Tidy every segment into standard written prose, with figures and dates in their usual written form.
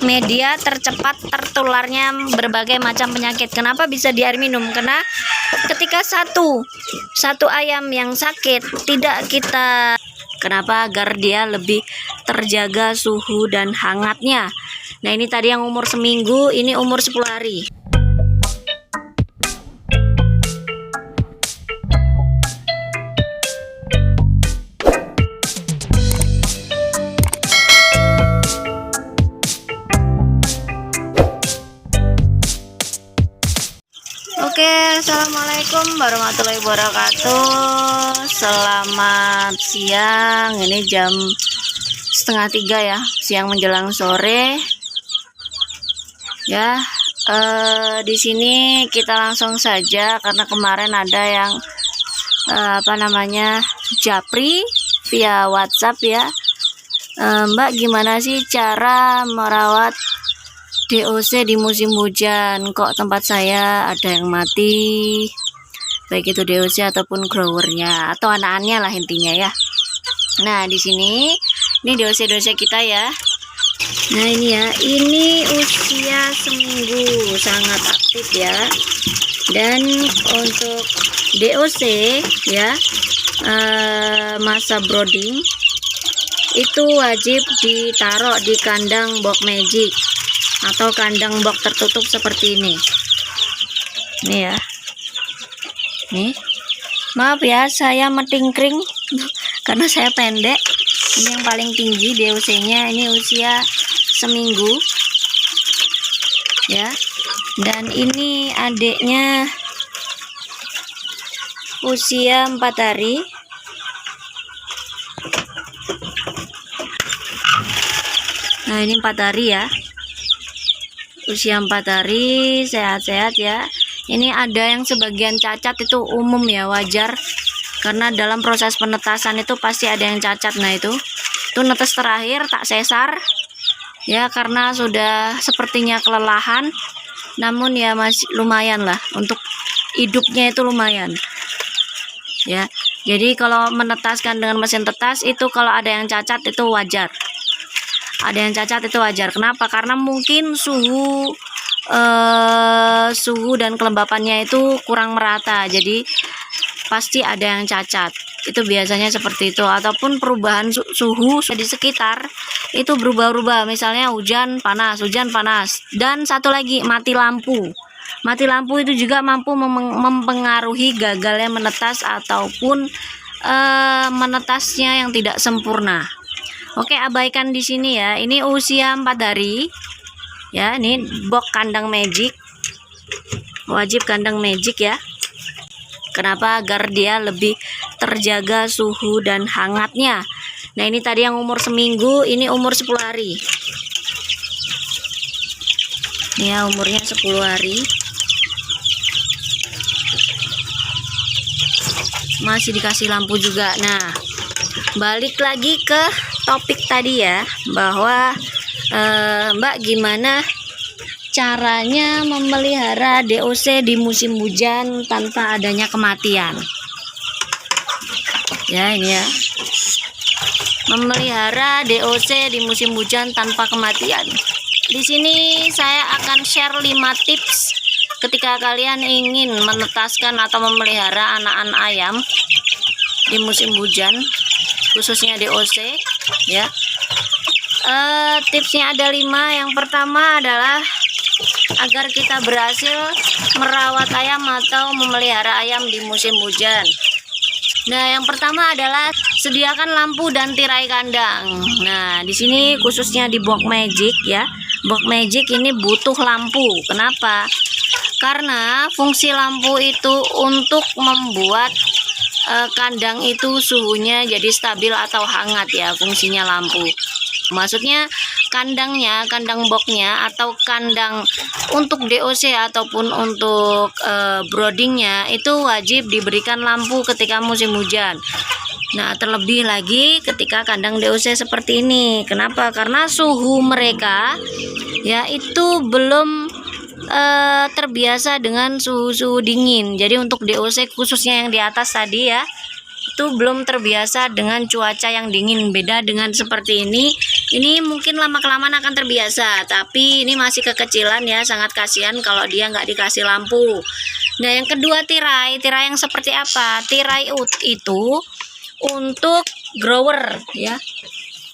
media tercepat tertularnya berbagai macam penyakit. Kenapa bisa di air minum? Karena ketika satu ayam yang sakit tidak kita, kenapa? Agar dia lebih terjaga suhu dan hangatnya. Nah, ini tadi yang umur seminggu, ini umur 10 hari. Oke, assalamualaikum warahmatullahi wabarakatuh. Selamat siang. Ini jam 2:30 ya, siang menjelang sore. Ya, di sini kita langsung saja karena kemarin ada yang japri via WhatsApp ya. Mbak, gimana sih cara merawat DOC di musim hujan? Kok tempat saya ada yang mati, baik itu DOC ataupun growernya atau anak-anaknya lah intinya ya. Nah, di sini ini DOC kita ya. Nah, ini ya, ini usia seminggu, sangat aktif ya. Dan untuk DOC ya, masa brooding itu wajib ditaruh di kandang box magic atau kandang box tertutup seperti ini. Ini ya. Nih. Maaf ya, saya metingkring karena saya pendek. Ini yang paling tinggi DOC-nya, ini usia seminggu. Ya. Dan ini adiknya usia 4 hari. Nah, ini 4 hari ya. Usia 4 hari, sehat-sehat ya. Ini ada yang sebagian cacat, itu umum ya, wajar. Karena dalam proses penetasan itu pasti ada yang cacat. Nah, itu netes terakhir tak sesar. Ya, karena sudah sepertinya kelelahan. Namun ya masih lumayan lah, untuk hidupnya itu lumayan. Ya. Jadi kalau menetaskan dengan mesin tetas itu kalau ada yang cacat itu wajar. Ada yang cacat itu wajar. Kenapa? Karena mungkin suhu dan kelembapannya itu kurang merata. Jadi pasti ada yang cacat. Itu biasanya seperti itu. Ataupun perubahan suhu di sekitar itu berubah-ubah. Misalnya hujan panas. Dan satu lagi, mati lampu. Mati lampu itu juga mampu mempengaruhi gagalnya menetas ataupun menetasnya yang tidak sempurna. Oke, abaikan di sini ya. Ini usia 4 hari. Ya, ini box kandang magic. Wajib kandang magic ya. Kenapa? Agar dia lebih terjaga suhu dan hangatnya. Nah, ini tadi yang umur seminggu, ini umur 10 hari. Ini ya, umurnya 10 hari. Masih dikasih lampu juga. Nah, balik lagi ke topik tadi ya, bahwa Mbak, gimana caranya memelihara DOC di musim hujan tanpa adanya kematian? Ya, ini ya, memelihara DOC di musim hujan tanpa kematian. Di sini saya akan share 5 tips ketika kalian ingin menetaskan atau memelihara anak-anak ayam di musim hujan, khususnya DOC ya. Tipsnya ada 5. Yang pertama adalah agar kita berhasil merawat ayam atau memelihara ayam di musim hujan. Nah, yang pertama adalah sediakan lampu dan tirai kandang. Nah, di sini khususnya di box magic ya. Box magic ini butuh lampu. Kenapa? Karena fungsi lampu itu untuk membuat kandang itu suhunya jadi stabil atau hangat ya, fungsinya lampu. Maksudnya kandangnya, kandang boxnya atau kandang untuk DOC ataupun untuk broodingnya itu wajib diberikan lampu ketika musim hujan. Nah, terlebih lagi ketika kandang DOC seperti ini. Kenapa? Karena suhu mereka ya itu belum terbiasa dengan suhu dingin. Jadi untuk DOC khususnya yang di atas tadi ya, itu belum terbiasa dengan cuaca yang dingin. Beda dengan seperti ini, Ini mungkin lama-kelamaan akan terbiasa, tapi ini masih kekecilan ya, sangat kasihan kalau dia nggak dikasih lampu. Nah, yang kedua tirai yang seperti apa? Tirai itu untuk grower ya,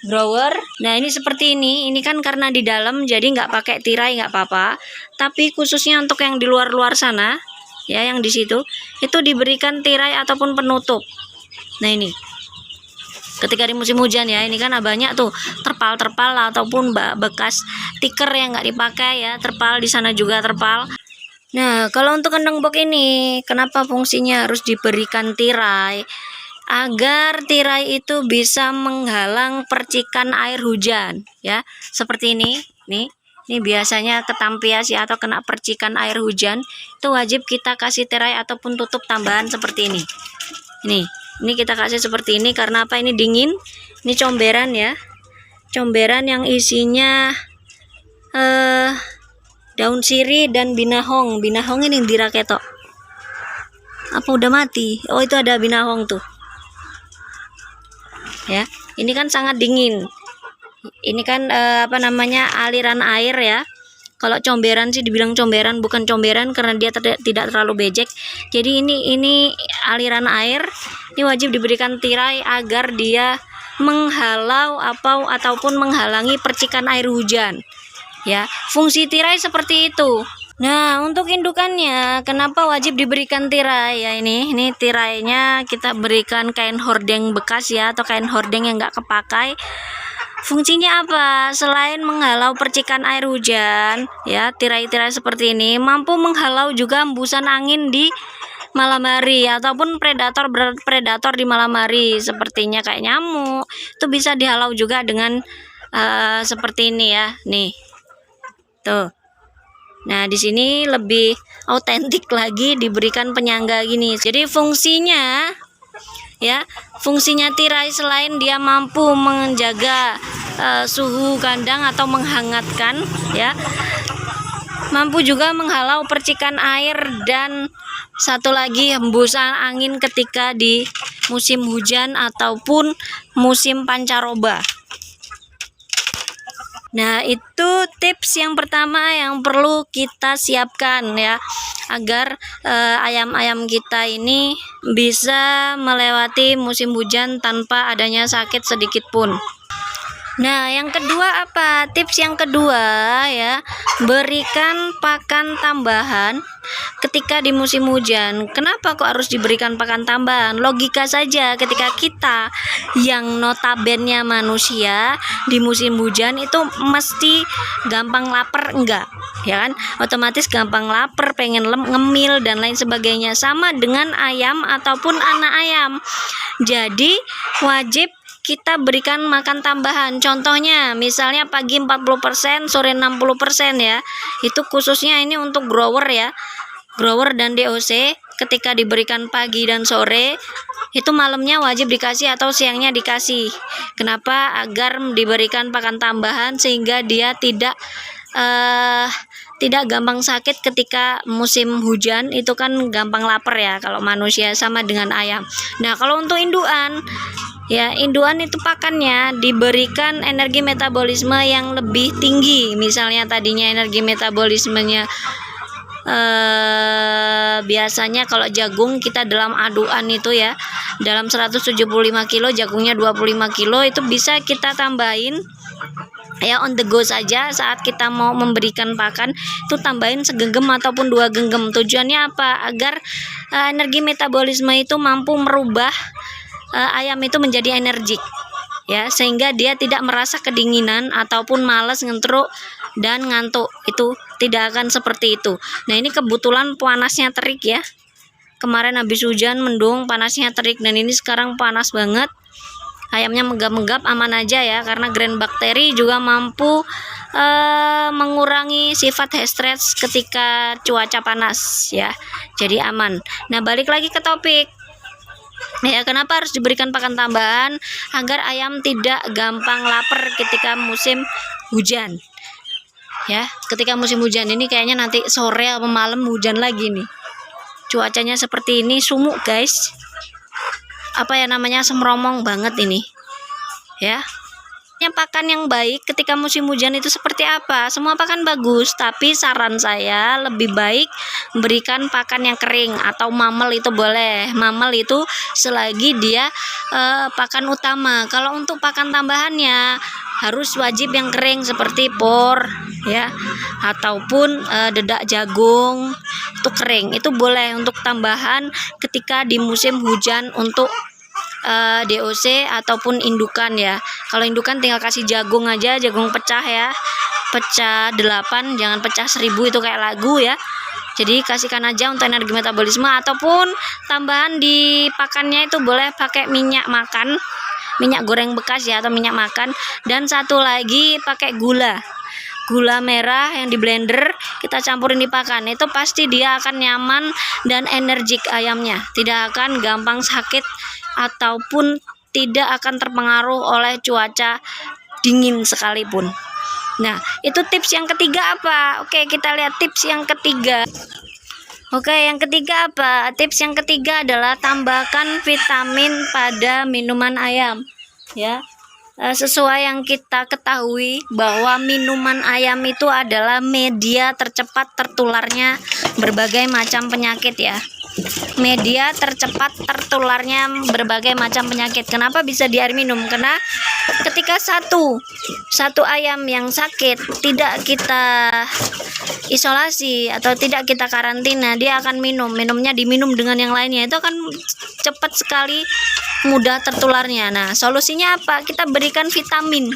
grower. Nah, ini seperti ini kan karena di dalam jadi nggak pakai tirai nggak apa-apa, tapi khususnya untuk yang di luar sana ya, yang di situ itu diberikan tirai ataupun penutup. Nah, ini ketika di musim hujan ya, ini kan banyak tuh terpal ataupun bekas tikar yang nggak dipakai ya, terpal di sana juga terpal. Nah, kalau untuk kandang box ini kenapa fungsinya harus diberikan tirai? Agar tirai itu bisa menghalang percikan air hujan ya, seperti ini ini biasanya ketampias ya, atau kena percikan air hujan, itu wajib kita kasih tirai ataupun tutup tambahan seperti ini. Ini kita kasih seperti ini karena apa? Ini dingin. Ini comberan ya, comberan yang isinya daun sirih dan binahong. Binahong ini diraketok apa udah mati? Oh, itu ada binahong tuh ya. Ini kan sangat dingin. Ini kan aliran air ya. Kalau comberan sih dibilang comberan, bukan comberan karena dia tidak terlalu bejek. Jadi ini aliran air. Ini wajib diberikan tirai agar dia menghalau ataupun menghalangi percikan air hujan. Ya, fungsi tirai seperti itu. Nah, untuk indukannya kenapa wajib diberikan tirai ya? Ini tirainya kita berikan kain hordeng bekas ya, atau kain hordeng yang nggak kepakai. Fungsinya apa? Selain menghalau percikan air hujan ya, tirai-tirai seperti ini mampu menghalau juga hembusan angin di malam hari ataupun predator di malam hari, sepertinya kayak nyamuk. Itu bisa dihalau juga dengan seperti ini ya. Nih. Tuh. Nah, di sini lebih autentik lagi diberikan penyangga gini. Jadi fungsinya tirai selain dia mampu menjaga suhu kandang atau menghangatkan ya, mampu juga menghalau percikan air dan satu lagi hembusan angin ketika di musim hujan ataupun musim pancaroba. Nah, itu tips yang pertama yang perlu kita siapkan ya, agar ayam-ayam kita ini bisa melewati musim hujan tanpa adanya sakit sedikit pun. Nah, yang kedua apa? Tips yang kedua ya, berikan pakan tambahan ketika di musim hujan. Kenapa kok harus diberikan pakan tambahan? Logika saja, ketika kita yang notabene manusia di musim hujan itu mesti gampang lapar, enggak? Ya kan? Otomatis gampang lapar, pengen ngemil dan lain sebagainya. Sama dengan ayam ataupun anak ayam. Jadi wajib kita berikan makan tambahan. Contohnya misalnya pagi 40%, sore 60% ya. Itu khususnya ini untuk grower ya. Grower dan DOC ketika diberikan pagi dan sore, itu malamnya wajib dikasih atau siangnya dikasih. Kenapa? Agar diberikan pakan tambahan sehingga dia tidak gampang sakit ketika musim hujan. Itu kan gampang lapar ya kalau manusia, sama dengan ayam. Nah, kalau untuk induan ya, induan itu pakannya diberikan energi metabolisme yang lebih tinggi. Misalnya tadinya energi metabolismenya biasanya kalau jagung kita dalam aduan itu ya, dalam 175 kilo jagungnya 25 kilo, itu bisa kita tambahin ya on the go saja. Saat kita mau memberikan pakan itu tambahin segenggam ataupun 2 genggam. Tujuannya apa? Agar energi metabolisme itu mampu merubah ayam itu menjadi energik ya, sehingga dia tidak merasa kedinginan ataupun malas, ngentruk dan ngantuk. Itu tidak akan seperti itu. Nah, ini kebetulan panasnya terik ya, kemarin habis hujan mendung, panasnya terik, dan ini sekarang panas banget. Ayamnya menggap-menggap, aman aja ya, karena Grain Bakteri juga mampu mengurangi sifat heat stress ketika cuaca panas ya, jadi aman. Nah, balik lagi ke topik ya, kenapa harus diberikan pakan tambahan? Agar ayam tidak gampang lapar ketika musim hujan ya. Ketika musim hujan ini kayaknya nanti sore atau malam hujan lagi nih, cuacanya seperti ini, sumuk guys, semromong banget ini ya. Pakan yang baik ketika musim hujan itu seperti apa? Semua pakan bagus, tapi saran saya lebih baik berikan pakan yang kering atau mamel itu boleh. Mamel itu selagi dia pakan utama. Kalau untuk pakan tambahannya harus wajib yang kering seperti por ya, ataupun dedak jagung itu kering. Itu boleh untuk tambahan ketika di musim hujan untuk DOC ataupun indukan ya. Kalau indukan tinggal kasih jagung aja, jagung pecah ya, pecah 8, jangan pecah 1000 itu kayak lagu ya. Jadi kasihkan aja untuk energi metabolisme, ataupun tambahan di pakannya itu boleh pakai minyak makan, minyak goreng bekas ya, atau minyak makan. Dan satu lagi pakai gula merah yang di blender, kita campurin di pakan. Itu pasti dia akan nyaman dan energik ayamnya, tidak akan gampang sakit ataupun tidak akan terpengaruh oleh cuaca dingin sekalipun. Nah, itu tips yang ketiga apa? Oke, kita lihat tips yang ketiga. Oke, yang ketiga apa? Tips yang ketiga adalah tambahkan vitamin pada minuman ayam ya. Sesuai yang kita ketahui bahwa minuman ayam itu adalah media tercepat tertularnya berbagai macam penyakit ya. Media tercepat tertularnya berbagai macam penyakit. Kenapa bisa di air minum? Karena ketika satu ayam yang sakit tidak kita isolasi atau tidak kita karantina, dia akan minumnya diminum dengan yang lainnya, itu akan cepat sekali mudah tertularnya. Nah, solusinya apa? Kita berikan vitamin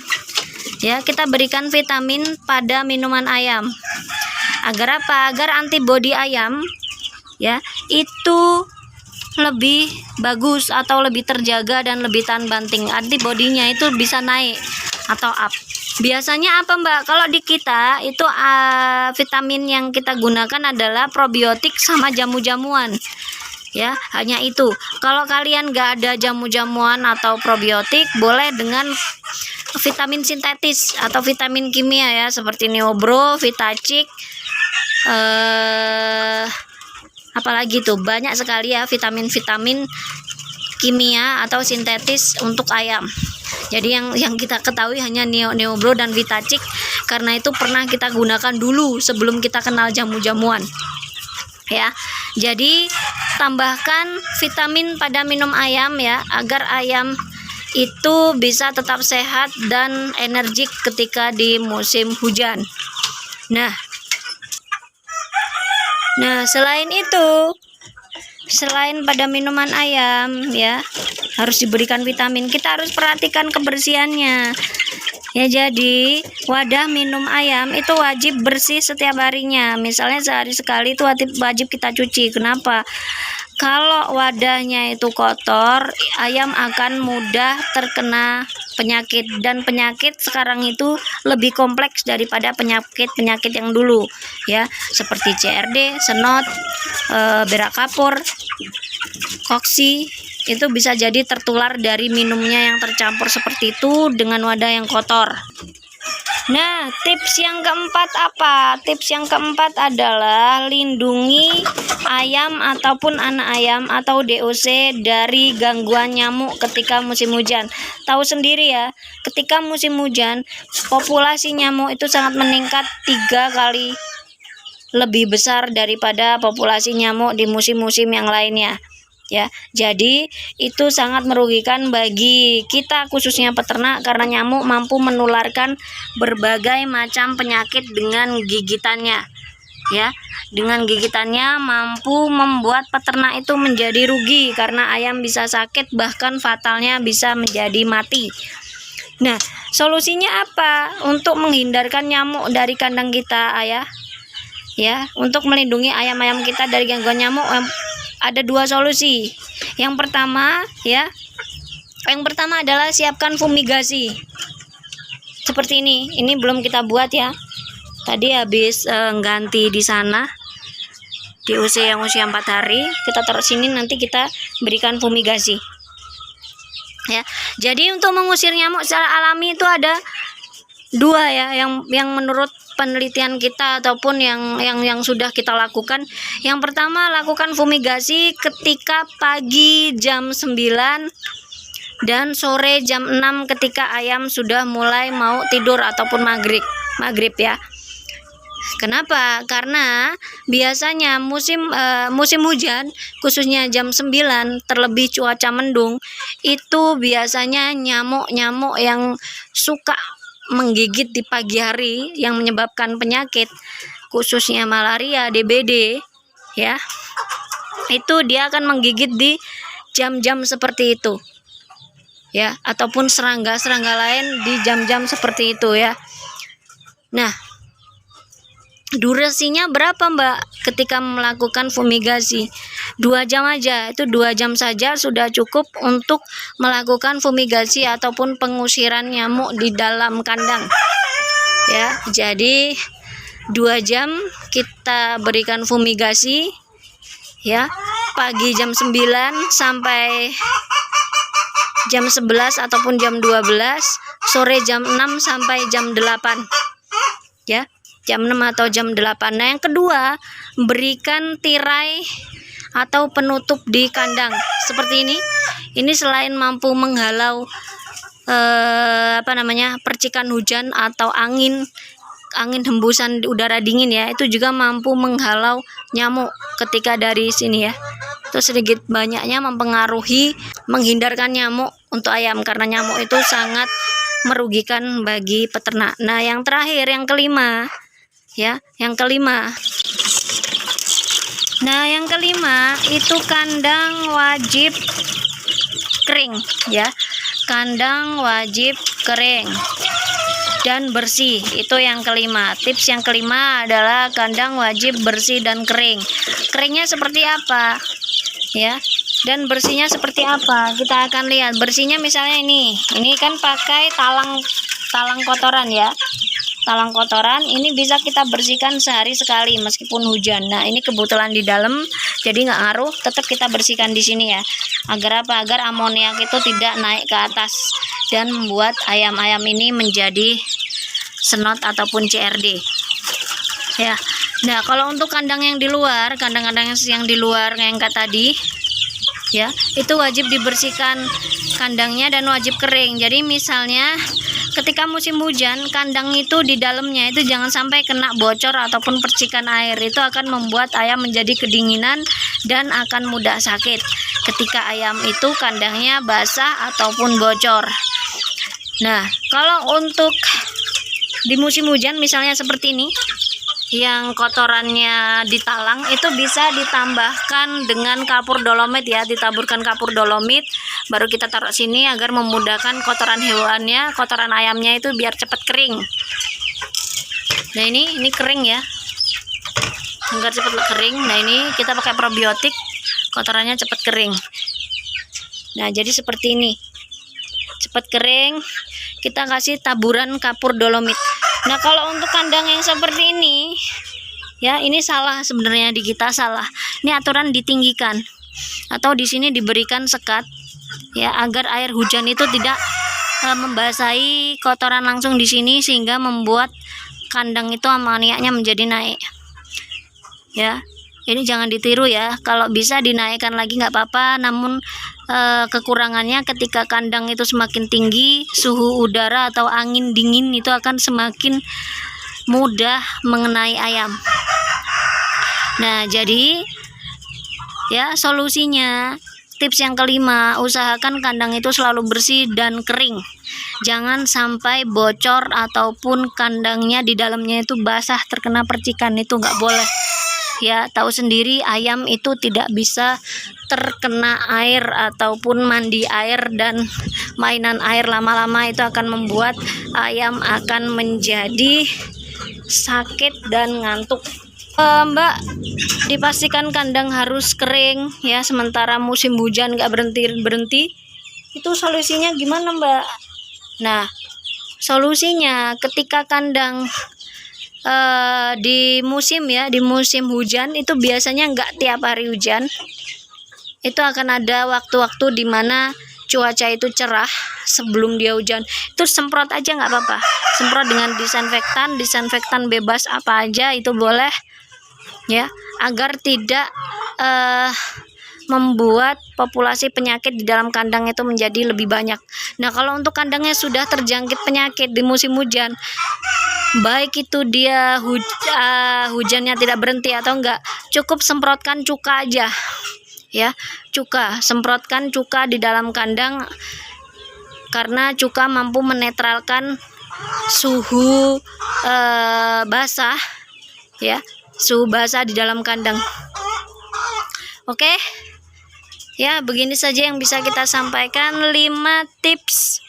ya, kita berikan vitamin pada minuman ayam. Agar apa? Agar antibodi ayam ya itu lebih bagus atau lebih terjaga dan lebih tahan banting. Antibodinya itu bisa naik atau up. Biasanya apa Mbak? Kalau di kita itu vitamin yang kita gunakan adalah probiotik sama jamu-jamuan ya, hanya itu. Kalau kalian nggak ada jamu-jamuan atau probiotik, boleh dengan vitamin sintetis atau vitamin kimia ya, seperti Neobro, Vitacik, apalagi tuh banyak sekali ya vitamin-vitamin kimia atau sintetis untuk ayam. Jadi yang kita ketahui hanya Neobro dan Vitacik, karena itu pernah kita gunakan dulu sebelum kita kenal jamu-jamuan ya. Jadi tambahkan vitamin pada minum ayam ya, agar ayam itu bisa tetap sehat dan energik ketika di musim hujan. Nah, selain itu, selain pada minuman ayam ya harus diberikan vitamin, kita harus perhatikan kebersihannya ya. Jadi wadah minum ayam itu wajib bersih setiap harinya. Misalnya sehari sekali itu wajib kita cuci. Kenapa? Kalau wadahnya itu kotor, ayam akan mudah terkena penyakit, dan penyakit sekarang itu lebih kompleks daripada penyakit yang dulu ya, seperti CRD, senot, berak kapur, koksi. Itu bisa jadi tertular dari minumnya yang tercampur seperti itu dengan wadah yang kotor. Nah, tips yang keempat apa? Tips yang keempat adalah lindungi ayam ataupun anak ayam atau DOC dari gangguan nyamuk ketika musim hujan. Tahu sendiri ya, ketika musim hujan populasi nyamuk itu sangat meningkat 3 kali lebih besar daripada populasi nyamuk di musim-musim yang lainnya ya. Jadi itu sangat merugikan bagi kita, khususnya peternak, karena nyamuk mampu menularkan berbagai macam penyakit dengan gigitannya ya. Dengan gigitannya mampu membuat peternak itu menjadi rugi, karena ayam bisa sakit, bahkan fatalnya bisa menjadi mati. Nah, solusinya apa untuk menghindarkan nyamuk dari kandang kita ya, untuk melindungi ayam-ayam kita dari gangguan nyamuk? Ada 2 solusi. Yang pertama adalah siapkan fumigasi. Seperti ini belum kita buat ya. Tadi habis ganti di sana di usia 4 hari, kita taruh sini, nanti kita berikan fumigasi ya. Jadi untuk mengusir nyamuk secara alami itu ada 2 ya, yang menurut penelitian kita ataupun yang sudah kita lakukan. Yang pertama, lakukan fumigasi ketika pagi jam 9 dan sore jam 6 ketika ayam sudah mulai mau tidur ataupun maghrib ya. Kenapa? Karena biasanya musim hujan, khususnya jam 9 terlebih cuaca mendung, itu biasanya nyamuk-nyamuk yang suka menggigit di pagi hari yang menyebabkan penyakit, khususnya malaria, DBD ya. Itu dia akan menggigit di jam-jam seperti itu. Ya, ataupun serangga-serangga lain di jam-jam seperti itu ya. Nah, durasinya berapa Mbak ketika melakukan fumigasi? 2 jam aja, itu 2 jam saja sudah cukup untuk melakukan fumigasi ataupun pengusiran nyamuk di dalam kandang ya. Jadi 2 jam kita berikan fumigasi ya, pagi jam 9 sampai jam 11 ataupun jam 12, sore jam 6 sampai jam 8 ya, jam 6 atau jam 8. Nah, yang kedua, berikan tirai atau penutup di kandang seperti ini. Ini selain mampu menghalau percikan hujan atau angin hembusan udara dingin ya, itu juga mampu menghalau nyamuk ketika dari sini ya. Itu sedikit banyaknya mempengaruhi menghindarkan nyamuk untuk ayam, karena nyamuk itu sangat merugikan bagi peternak. Nah, yang terakhir, yang kelima ya, Nah, yang kelima itu kandang wajib kering ya. Kandang wajib kering dan bersih, itu yang kelima. Tips yang kelima adalah kandang wajib bersih dan kering. Keringnya seperti apa ya, dan bersihnya seperti apa? Kita akan lihat. Bersihnya misalnya ini kan pakai talang kotoran ya. Talang kotoran ini bisa kita bersihkan sehari sekali meskipun hujan. Nah, ini kebetulan di dalam jadi nggak ngaruh, tetap kita bersihkan di sini ya. Agar apa? Agar amoniak itu tidak naik ke atas dan membuat ayam-ayam ini menjadi senot ataupun CRD ya. Nah, kalau untuk kandang yang di luar, kandang-kandang yang di luar yang kayak tadi ya, itu wajib dibersihkan kandangnya dan wajib kering. Jadi misalnya ketika musim hujan, kandang itu di dalamnya itu jangan sampai kena bocor ataupun percikan air. Itu akan membuat ayam menjadi kedinginan dan akan mudah sakit ketika ayam itu kandangnya basah ataupun bocor. Nah, kalau untuk di musim hujan misalnya seperti ini, yang kotorannya ditalang, itu bisa ditambahkan dengan kapur dolomit ya, ditaburkan kapur dolomit, baru kita taruh sini agar memudahkan kotoran hewannya, kotoran ayamnya itu biar cepat kering. Nah, ini kering ya, agar cepat kering. Nah, ini kita pakai probiotik, kotorannya cepat kering. Nah, jadi seperti ini, cepat kering, kita kasih taburan kapur dolomit. Nah, kalau untuk kandang yang seperti ini ya, ini salah sebenarnya, di kita salah. Ini aturan ditinggikan atau di sini diberikan sekat ya, agar air hujan itu tidak membasahi kotoran langsung di sini sehingga membuat kandang itu amoniaknya menjadi naik ya. Ini jangan ditiru ya, kalau bisa dinaikkan lagi nggak apa-apa, namun kekurangannya ketika kandang itu semakin tinggi, suhu udara atau angin dingin itu akan semakin mudah mengenai ayam. Nah, jadi ya solusinya, tips yang kelima, usahakan kandang itu selalu bersih dan kering. Jangan sampai bocor ataupun kandangnya di dalamnya itu basah terkena percikan, itu nggak boleh. Ya, tahu sendiri ayam itu tidak bisa terkena air ataupun mandi air dan mainan air lama-lama, itu akan membuat ayam akan menjadi sakit dan ngantuk. Mbak, dipastikan kandang harus kering ya, sementara musim hujan nggak berhenti. Itu solusinya gimana Mbak? Nah, solusinya ketika kandang di musim hujan itu biasanya nggak tiap hari hujan, itu akan ada waktu-waktu di mana cuaca itu cerah sebelum dia hujan. Itu semprot aja nggak apa-apa, semprot dengan disinfektan bebas apa aja itu boleh ya, agar tidak membuat populasi penyakit di dalam kandang itu menjadi lebih banyak. Nah, kalau untuk kandangnya sudah terjangkit penyakit di musim hujan, baik itu dia hujannya tidak berhenti atau enggak, cukup semprotkan cuka aja ya. Semprotkan cuka di dalam kandang, karena cuka mampu menetralkan suhu basah ya, suhu basah di dalam kandang. Oke ya, begini saja yang bisa kita sampaikan, 5 tips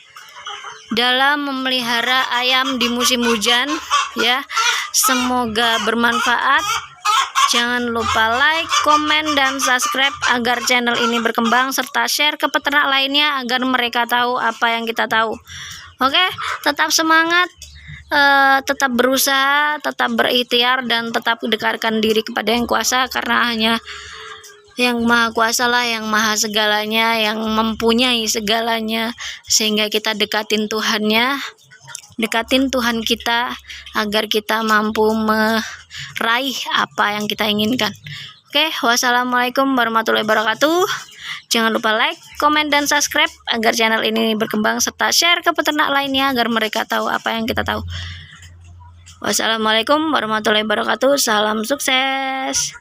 dalam memelihara ayam di musim hujan ya. Semoga bermanfaat. Jangan lupa like, komen, dan subscribe agar channel ini berkembang, serta share ke peternak lainnya agar mereka tahu apa yang kita tahu. Oke, tetap semangat, tetap berusaha, tetap berikhtiar, dan tetap dekatkan diri kepada Yang Kuasa, karena hanya Yang Maha Kuasa lah yang maha segalanya, yang mempunyai segalanya, sehingga kita dekatin Tuhannya, dekatin Tuhan kita agar kita mampu meraih apa yang kita inginkan. Oke, wassalamualaikum warahmatullahi wabarakatuh. Jangan lupa like, komen, dan subscribe agar channel ini berkembang, serta share ke peternak lainnya agar mereka tahu apa yang kita tahu. Wassalamualaikum warahmatullahi wabarakatuh. Salam sukses.